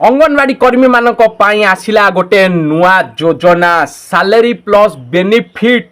अंगनवाड़ी कर्मी मानक पाई आसिला गोटे नुआ योजना सैलरी प्लस बेनिफिट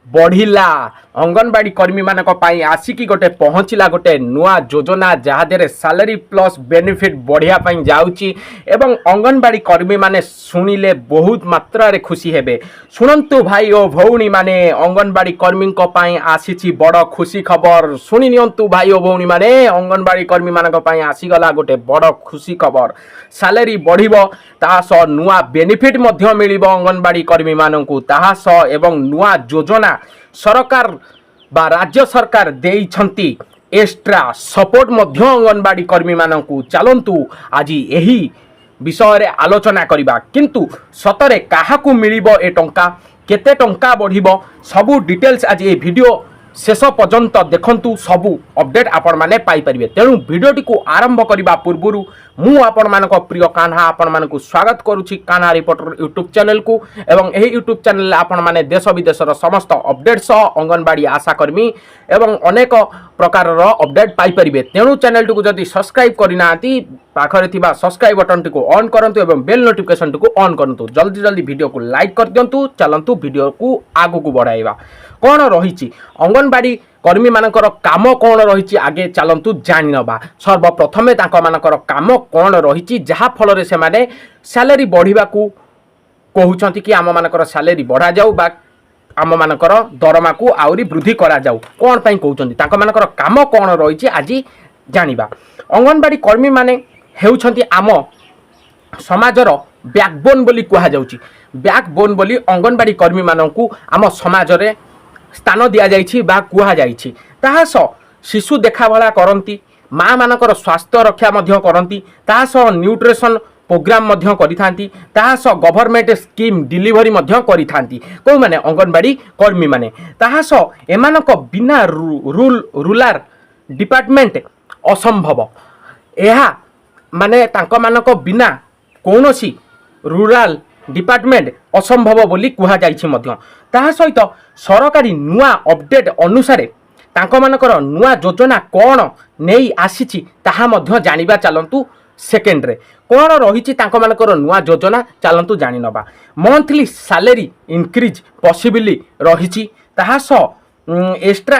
बढ़िला। अंगनवाड़ी कर्मी मानक पाई आसिकी गोटे पहुँचला गोटे नुआ योजना जहादे सैलरी प्लस बेनिफिट बढ़िया पाई जाउची एवं अंगनवाड़ी कर्मी माने सुनिले बहुत मात्रा रे खुशी हेबे। सुनंतु भाई ओ भौणी माने अंगनवाड़ी कर्मी को पाई आसीची बड़ खुशी खबर सुनि नियंतु भाई ओ भौणी माने अंगनवाड़ी कर्मी मानक पाई आसीगला गोटे बड़ खुशी खबर। सैलरी बढ़िबो तास नुआ बेनिफिट मध्य मिलिबो अंगनवाड़ी कर्मी माननकु तास एवं नुआ योजना सरकार बा राज्य सरकार देइछंती एक्स्ट्रा सपोर्ट मध्य अंगनवाड़ी कर्मी माननकु। चलंतु आज एही विषय रे आलोचना करिबा किंतु सतरे काहाकू मिलिबो ए टंका केते टंका बढ़िबो सबु डिटेल्स आज ए वीडियो शेष पर्यंत देखंतु सबु अपडेट आपण माने पाई परिबे। तेणु वीडियोटी को आरंभ करिबा पूर्वरु मु आपण मानक प्रिय कान्हा आपण मानकु स्वागत करूछि कान्हा रिपोर्टर यूट्यूब चैनल को एवं एही यूट्यूब चैनल आपण माने देश विदेशर समस्त अपडेट सह अंगनवाड़ी आशा कर्मी एवं अनेक प्रकार अपडेट पाई परिबे। तेणु चैनल को जदि सब्सक्राइब करिनांती पाखरे थिबा सब्सक्राइब बटन टी को ऑन करंतु एवं बेल नोटिफिकेशन टी को ऑन करंतु। जल्दी जल्दी वीडियो को लाइक कर दियंतु। चलंतु वीडियो को आगु को बढ़ाइबा। कोन रहिछि अंगनवाड़ी कर्मी मानकर काम कौन रही आगे चलतु जानी नवा। सर्वप्रथमे मानकर काम कौन रही जहा फल से माने सैलरी बढ़िबा को कहउछंती कि आम मानकर सैलरी बढ़ा जाऊ बा आम मानकर दरमा को आउरी वृद्धि करा जाऊ कोन पई कहउछंती तांका मानकर काम कौन रही आज जानिबा। अंगनवाड़ी कर्मी माने हेउछंती आम समाजर बैकबोन बोली कहा जाउची। बैकबोन बोली अंगनवाड़ी कर्मी माननकु आम समाज रे स्थान दिया जाइछि बा कुहा जाइछि। ताहास शिशु देखा भला करंती माँ मानकर स्वास्थ्य रक्षा मध्य करंती ताहास न्यूट्रिशन प्रोग्राम मध्य करिथांती ताहास गवर्नमेंट स्कीम डिलीवरी मध्य करिथांती को माने अंगनवाड़ी कर्मी माने। ताहास एमानक बिना रूरल डिपार्टमेंट असंभव एहा माने तांको मानक बिना कोनोसी रूरल डिपार्टमेंट असंभव बोली कुहा जाइछि मध्य। ताहा सहित सरकारी नुआ अपडेट अनुसार तांको मानकर नुआ योजना कौन नहीं आसीछि ताहा मध्य जानिबा। चलंतु सेकेंड रे कौन रही तांको मानकर नुआ योजना चलंतु जानि नबा। मंथली सैलरी इंक्रीज पॉसिबली रही ताहा extra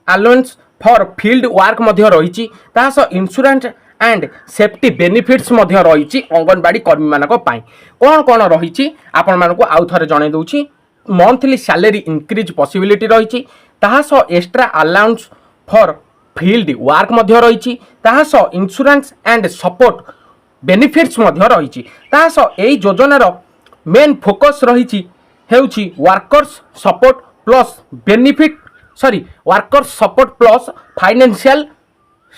allowance for field work मध्य रही ताहा इंश्योरेंस एंड सेफ्टी बेनिफिट्स मध्य रही अंगनवाड़ी कर्मी मानक पाई। कौन कौन रही आपण मानक आउ थरे जणे दउछि। मंथली सैलरी इंक्रीज पॉसिबिलिटी रही ताहास extra allowance for field work मध्य रही ताहास इंश्योरेंस एंड सपोर्ट बेनिफिट्स मध्य रही ताहास एई योजनार मेन फोकस रही हेउछि workers support plus benefit workers support plus financial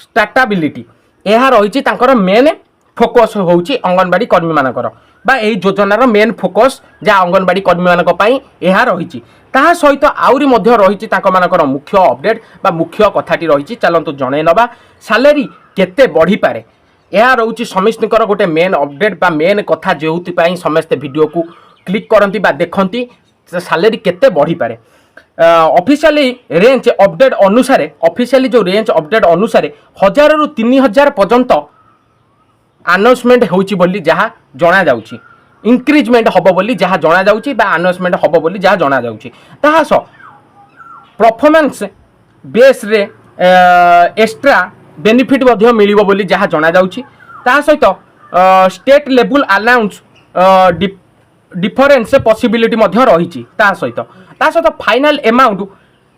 stability यह रही तांकर मेन फोकस होउछि अंगनवाड़ी कर्मी मानकर बा एई योजनार मेन फोकस जा अंगनवाड़ी कर्मी मानक पई यह रही। ताहा सहित आउरी मध्य रही तांको मानकर मुख्य अपडेट बा मुख्य कथाटी रही चलंतु जणे नबा। सैलरी केते बढ़ी पारे यह रही समिस्तर गोटे मेन अपडेट बा मेन कथा जेउति पई समस्त वीडियो को क्लिक करंती बा देखंती सैलरी केते बढ़ी पारे। ऑफिशियली रेंज अपडेट अनुसार ऑफिशियली जो रेंज अपडेट अनुसार 1000 रु 3000 पर्यंत अनाउंसमेंट होउची बोली जहा जणा जाउची इंक्रीजमेंट हबो बोली जहा जणा जाउची बा अनाउंसमेंट हबो बोली जहा जणा जाउची। ताहा सो परफॉर्मेंस बेस रे एक्स्ट्रा बेनिफिट मध्य मिलिबो बोली जहा जणा जाउची। ताहा सहित state level allowance difference possibility मध्य रही सहित final amount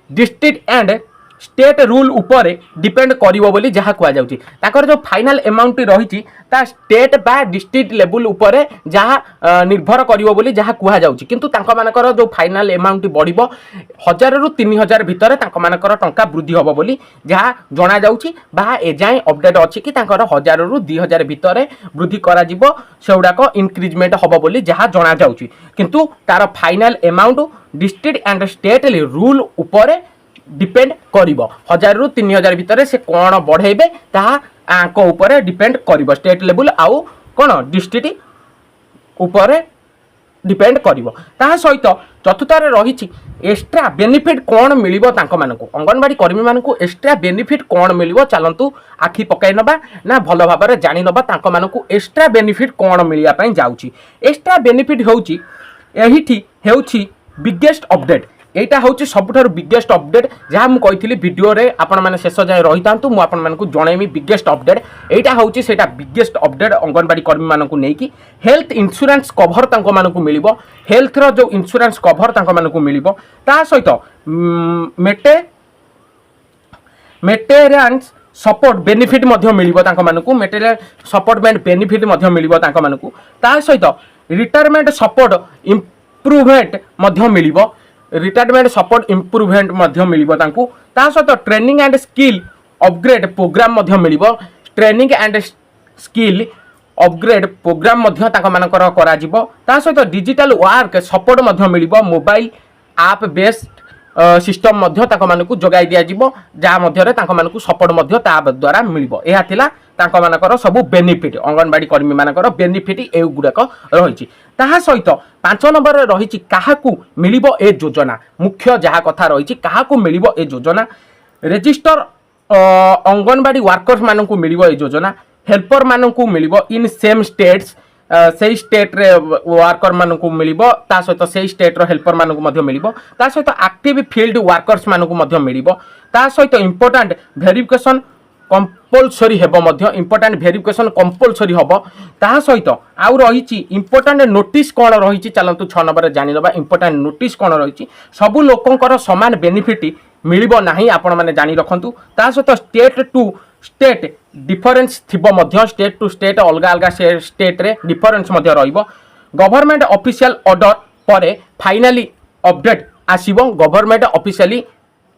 district and state rule उपर डिपेंड करिवो बोली जहा कुआ जाउची। ताकर जो फाइनल अमाउंट रही ता स्टेट बा डिस्ट्रिक्ट लेवल उपर जहा निर्भर करिवो बोली जहा कुआ जाउची किंतु तांको मानकर जो फाइनल अमाउंट बढ़िबो 1000 रु 3000 भितर तांको मानकर टंका वृद्धि हबो बोली जहा जणा जाउची बा ए जाय अपडेट अछि कि तांकर 1000 रु 2000 भितर वृद्धि करा जिवो सेउडाक इंक्रीजमेंट हबो बोली जहा जणा जाउची किंतु तार final amount district and state rule उपर डिपेंड करिवो 1000 रु 3000 भितर से कोन बढ़ेबे ताहा आंक ऊपर डिपेंड करिवो स्टेट लेवल आउ कोन डिस्ट्रिक्ट ऊपर डिपेंड करिवो ताहा सहित चतुर्थारे रही एक्स्ट्रा बेनिफिट कौन मिलिबो तांको मानकु अंगनवाड़ी कर्मी मानकु एक्स्ट्रा बेनिफिट कौन मिलिबो चलंतु आखि पकाई नबा ना भल भाबरे जानि नबा तांको मानकु एक्स्ट्रा बेनिफिट कौन मिलिया पई जाउची। एक्स्ट्रा बेनिफिट होउची एहिठी हेउची बिगेस्ट अपडेट एटा होची सबुठारु बिगेस्ट अपडेट जहाँ मुझे कही भिडियो रे आपण मैंने शेष जाए रही था मुझे आपण मानकु जनैमी बिगेस्ट अपडेट एटा होची सेटा बिगेस्ट अपडेट अंगनवाड़ी कर्मी मानकु नेकी हेल्थ इंश्योरेंस कवर तांको मानकु मिलिबो हेल्थ रो जो इंश्योरेंस कवर तांको मानकु मिलिबो ता सहित मेटेरियल्स सपोर्ट बेनिफिट मध्य मिलिबो तांको मानकु मेटेरियल सपोर्टमेंट बेनिफिट मध्य मिलिबो तांको मानकु ता सहित रिटायरमेंट सपोर्ट इम्प्रूवमेंट मध्य मिलिबो रिटायरमेंट सपोर्ट इम्प्रूवमेंट मध्य मिलिबो तांकु ता सहित training and skill upgrade program मध्य मिलिबो training and skill upgrade program मध्य तांको मानकर करा जिवो ता सहित डिजिटल वर्क सपोर्ट मध्य मिलिबो मोबाइल ऐप बेस्ड सिस्टम मध्य तांको मानकु जोगाई दिया जिवो जा मध्य रे तांको मानकु सपोर्ट मध्य ता द्वारा मिलिबो एहा थिला तांको मानकर सब बेनिफिट अंगनवाड़ी कर्मी मानकर बेनिफिट ए गुड़ाक रही ताहा सहित 5 नंबर रही काहाकू मिलिबो ए योजना मुख्य जहा कथा रही काहाकू मिलिबो ए योजना रजिस्टर अंगनवाड़ी वर्कर्स मानकू मिलिबो ए योजना helper Manku मिलिबो in same states से स्टेट रे वर्कर मानकू मिलिबो ता सहित से स्टेट रो हेल्पर मानकू मध्य मिलिबो ता सहित एक्टिव फील्ड वर्कर्स मानकू मध्य मिलिबो ता सहित इंपोर्टेंट वेरिफिकेशन कंपलसरी हेबो मध्य इंपोर्टेंट वेरिफिकेशन कंपलसरी हेबो ता सहित आउ रही इंपोर्टेंट नोटिस कौन रही चलतु 6 नंबर जानि नबा इंपोर्टेंट नोटिस कौन रही सबु लोकंकर समान बेनिफिट मिलिबो नाही आपण माने जानि रखंतु ता सहित स्टेट टू स्टेट डिफरेंस थिबो मध्य स्टेट टू स्टेट अलग अलग स्टेट रे डिफरेंस मध्य रहिबो गवर्नमेंट ऑफिशियल ऑर्डर परे फाइनली अपडेट आसीबो गवर्नमेंट ऑफिशियली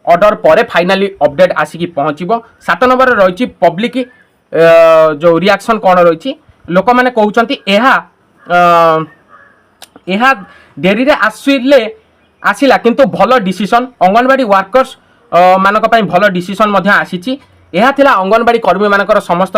ऑर्डर पर फाइनली अपडेट आसिकी पहुँचब 7 नंबर रही पब्लिक जो रिएक्शन कौन रही लोक मैंने कहते डेरी रे आसिला किंतु भल डिसीजन अंगनवाड़ी वर्कर्स मानक पई भल डिसीजन मध्य आसीची यह थिला अंगनवाड़ी कर्मी मानकर समस्त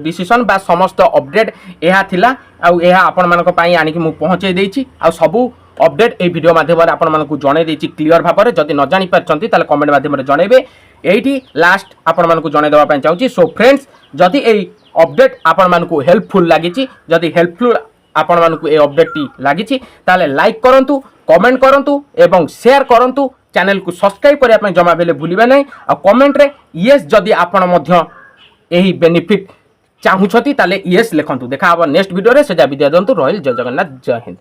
डिसीजन बा समस्त अपडेट यह थिला आउ यह आपण मानक पई आनिकी मु पहुँचे देइची आ सबु अपडेट ए वीडियो माध्यम आपण मानकु जणे देइची क्लियर भाबरे जदि न जानि परचंती ताले कमेंट माध्यम रे जणेबे एठी लास्ट आपण मानकु जणे देबा पई चाहूची सो फ्रेंड्स जदि ए अपडेट आपण मानकु हेल्पफुल लागिची जदि हेल्पफुल आपण मानकु ए अपडेट टी लागिची ताले लाइक करंतु कमेंट करंतु एवं शेयर करंतु चैनल को सब्सक्राइब करिया पई जमा बेले भूलिबे नै आ कमेंट रे यस जदि आपण मध्य एही बेनिफिट चाहूछती ताले यस लिखंतु देखा अब नेक्स्ट वीडियो रे सेजा विद्या दंतु रॉयल जय जगन्नाथ जय हिंद।